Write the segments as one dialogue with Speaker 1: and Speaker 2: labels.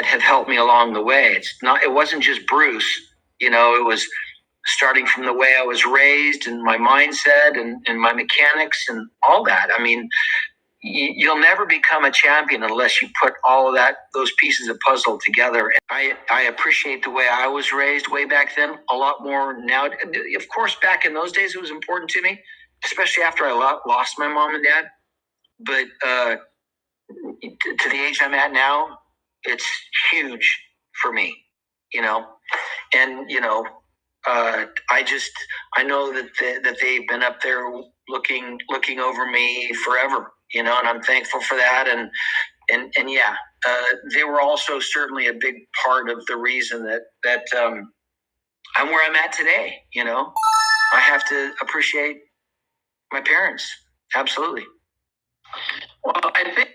Speaker 1: have helped me along the way. It wasn't just Bruce, it was starting from the way I was raised and my mindset and my mechanics and all that. I mean, you'll never become a champion unless you put all of those pieces of puzzle together. I appreciate the way I was raised way back then a lot more now. Of course, back in those days, it was important to me, especially after I lost my mom and dad. But to the age I'm at now, it's huge for me, and I know that they've been up there looking over me forever, and I'm thankful for that. And yeah, they were also certainly a big part of the reason that I'm where I'm at today. I have to appreciate my parents. Absolutely.
Speaker 2: Well, I think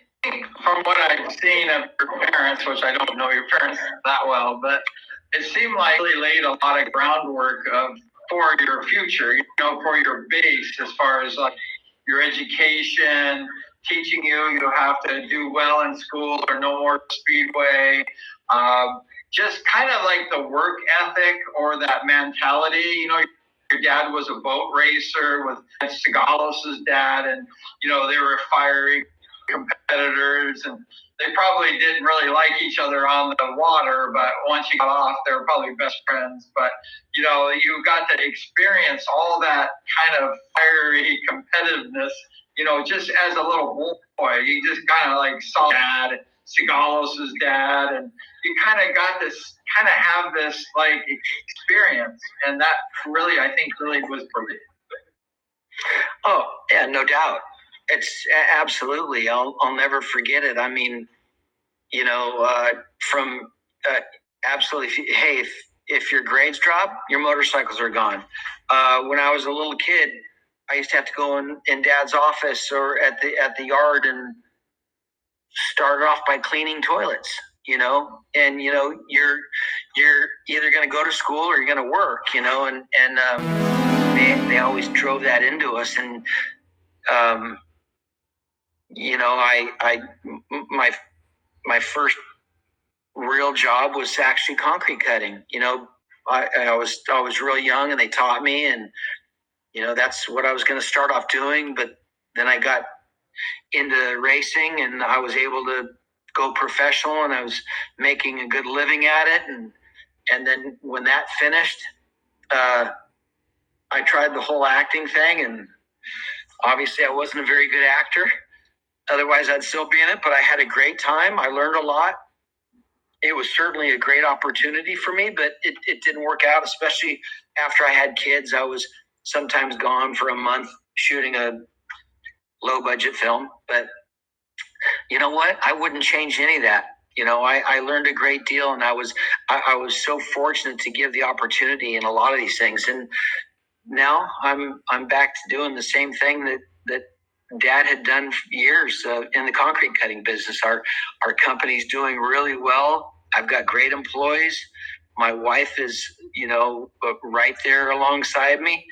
Speaker 2: from what I've seen of your parents, which I don't know your parents that well, but it seemed like they laid a lot of groundwork for your future, for your base as far as like your education, teaching you have to do well in school or no more speedway. Just kind of like the work ethic or that mentality. Your dad was a boat racer with Sigalos' dad, and they were fiery competitors, and they probably didn't really like each other on the water, but once you got off, they were probably best friends. But you got to experience all that kind of fiery competitiveness, just as a little boy. You just kind of like saw dad, Sigalos' dad, and you kind of got this kind of have this like experience, and that really, I think, really was brilliant.
Speaker 1: Oh yeah, no doubt. It's absolutely. I'll never forget it. I mean, from absolutely. If your grades drop, your motorcycles are gone. When I was a little kid, I used to have to go in Dad's office or at the yard and start off by cleaning toilets. And you're either going to go to school or you're going to work. And they always drove that into us. And my first real job was actually concrete cutting. I was real young, and they taught me, and that's what I was going to start off doing. But then I got into racing, and I was able to go professional, and I was making a good living at it. And then when that finished, I tried the whole acting thing, and obviously I wasn't a very good actor. Otherwise, I'd still be in it, but I had a great time. I learned a lot. It was certainly a great opportunity for me, but it didn't work out, especially after I had kids. I was sometimes gone for a month shooting a low-budget film. But you know what? I wouldn't change any of that. I learned a great deal, and I was so fortunate to give the opportunity in a lot of these things. And now I'm back to doing the same thing that Dad had done for years in the concrete cutting business. Our company's doing really well. I've got great employees. My wife is, right there alongside me.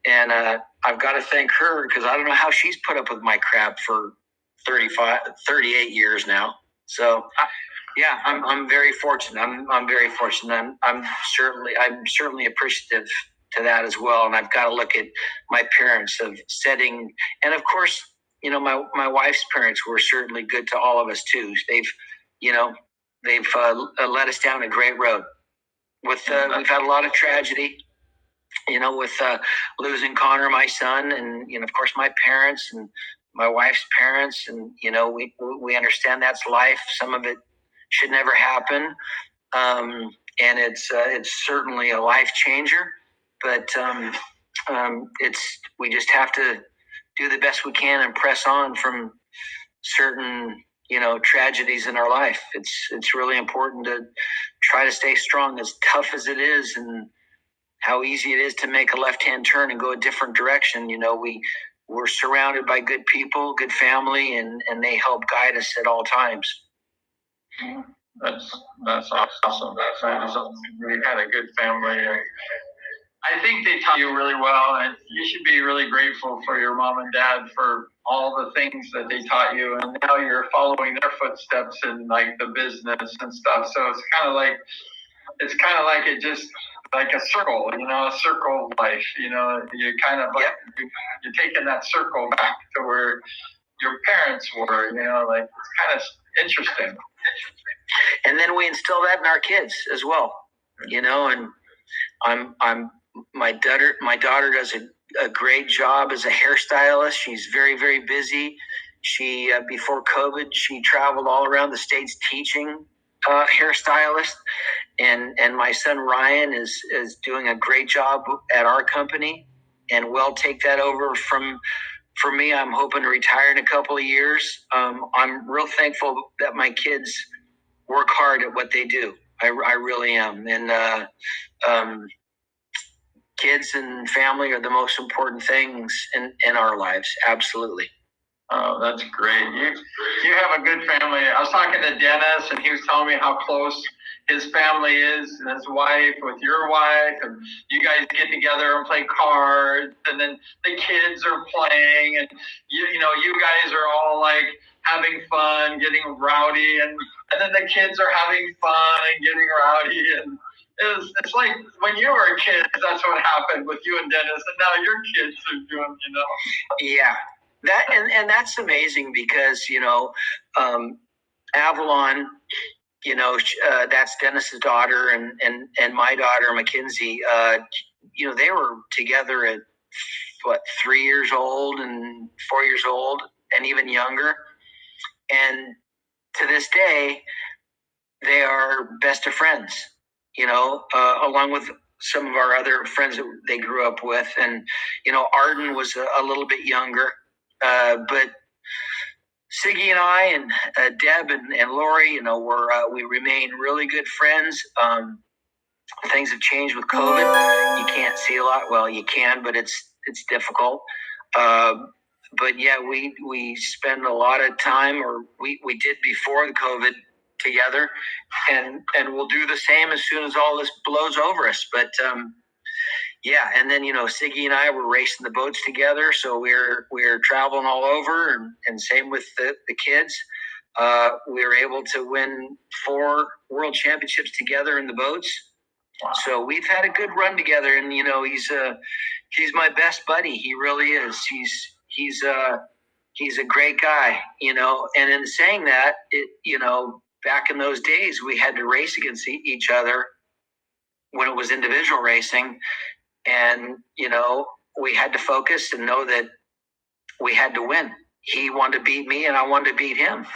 Speaker 1: And I've got to thank her, because I don't know how she's put up with my crap for 38 years now. So, yeah, I'm very fortunate. I'm very fortunate. I'm certainly appreciative to that as well. And I've got to look at my parents of setting, and of course, my wife's parents were certainly good to all of us too. They've led us down a great road. We've had a lot of tragedy, with losing Connor, my son, and of course my parents and my wife's parents, and we understand that's life. Some of it should never happen, and it's certainly a life changer. But we just have to do the best we can and press on from certain tragedies in our life. It's really important to try to stay strong, as tough as it is, and how easy it is to make a left-hand turn and go a different direction. We're surrounded by good people, good family, and they help guide us at all times.
Speaker 2: That's awesome. We had a good family. I think they taught you really well, and you should be really grateful for your mom and dad for all the things that they taught you. And now you're following their footsteps in like the business and stuff. So it's kind of like it just like a circle, a circle of life. You kind of like you're taking that circle back to where your parents were. Like it's kind of interesting.
Speaker 1: And then we instill that in our kids as well. And I'm my daughter does a great job as a hairstylist. She's very, very busy. She before COVID, she traveled all around the states teaching hairstylist, and my son Ryan is doing a great job at our company, and will take that over for me. I'm hoping to retire in a couple of years. I'm real thankful that my kids work hard at what they do. I really am, and kids and family are the most important things in our lives. Absolutely.
Speaker 2: Oh, that's great. You have a good family. I was talking to Dennis, and he was telling me how close his family is, and his wife with your wife, and you guys get together and play cards, and then the kids are playing, and you guys are all like having fun, getting rowdy, and then the kids are having fun and getting rowdy, and it's like when you were a kid, that's what happened with you and Dennis, and now your kids are doing,
Speaker 1: Yeah, that and that's amazing because Avalon, that's Dennis's daughter, and my daughter Mackenzie. They were together at 3 years old and 4 years old and even younger, and to this day they are best of friends. Along with some of our other friends that they grew up with, and Arden was a little bit younger, but Siggy and I and Deb and Lori, we remain really good friends. Things have changed with COVID. You can't see a lot. Well, you can, but it's difficult. But yeah, we spend a lot of time, or we did before the COVID together, and we'll do the same as soon as all this blows over us. But yeah, and then Siggy and I were racing the boats together, so we're traveling all over, and same with the kids. We were able to win 4 world championships together in the boats. Wow. So we've had a good run together, and he's my best buddy. He really is. He's a great guy, And in saying that, back in those days, we had to race against each other when it was individual racing. And, we had to focus and know that we had to win. He wanted to beat me and I wanted to beat him.